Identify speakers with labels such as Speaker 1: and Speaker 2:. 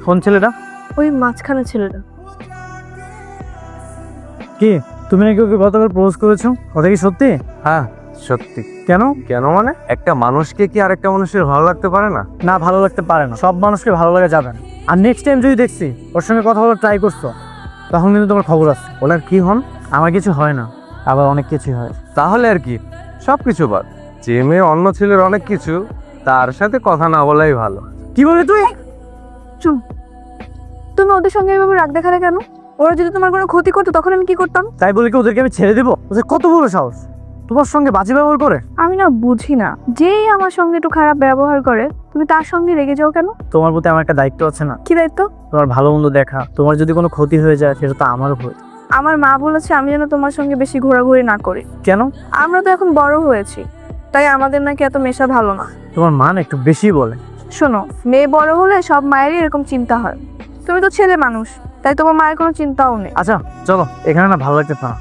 Speaker 1: কোন ছেলেটা?
Speaker 2: ওই মাঝখানে ছেলেটা।
Speaker 1: কি তুমি নাকি ওকে গতকাল প্রপোজ করেছো? কথা কি সত্যি?
Speaker 3: হ্যাঁ সত্যি।
Speaker 1: কেন?
Speaker 3: কেন মানে একটা মানুষকে কি আরেকটা মানুষের ভালো লাগতে পারে না?
Speaker 1: না, ভালো লাগতে পারে না। সব মানুষকে ভালো লাগা যাবে না। আর নেক্সট টাইম যদি দেখছি ওর সঙ্গে কথা বলার ট্রাই করছো, তখন কিন্তু তোমার খবর আছে।
Speaker 3: ওনার কি হন?
Speaker 1: আমার কিছু হয় না, আবার অনেক কিছুই হয়।
Speaker 3: তাহলে আর কি, সব কিছু বাদ। যে মেয়ে অন্য ছেলের অনেক কিছু, তার সাথে কথা না বলাই ভালো।
Speaker 1: কি বললি তুই?
Speaker 2: চুপ। তুমি ওদের সঙ্গে এভাবে রাগ দেখালে কেন? ওরা যদি তোমার কোনো ক্ষতি করতো তখন আমি কি করতাম?
Speaker 1: তাই বলে কি ওদেরকে আমি ছেড়ে দেবো? ওদের কত বড় সাহস তোমার সঙ্গে বাজে ব্যবহার করে।
Speaker 2: আমি না বুঝি না, যেই আমার সঙ্গে একটু খারাপ ব্যবহার করে তুমি তার সঙ্গে রেগে যাও কেন?
Speaker 1: তোমার প্রতি আমার একটা দায়িত্ব আছে না?
Speaker 2: কি দায়িত্ব?
Speaker 1: তোমার ভালো মন্দ দেখা। তোমার যদি কোনো ক্ষতি হয়ে যায় সেটা তো আমারও ক্ষতি।
Speaker 2: আমার মা বলেছে আমি যেন তোমার সঙ্গে বেশি ঘোরাঘুরি না করি।
Speaker 1: কেন?
Speaker 2: আমরা তো এখন বড় হয়েছি, তাই আমাদের নাকি এত মেশা ভালো না।
Speaker 1: তোমার মা না একটু বেশি বলে।
Speaker 2: শোনো, মেয়ে বড় হলে সব মায়েরই এরকম চিন্তা হয়। তুমি তো ছেলে মানুষ, তাই তোমার মায়ের কোনো চিন্তাও নেই।
Speaker 1: আচ্ছা চলো, এখানে না ভালো লাগতে না।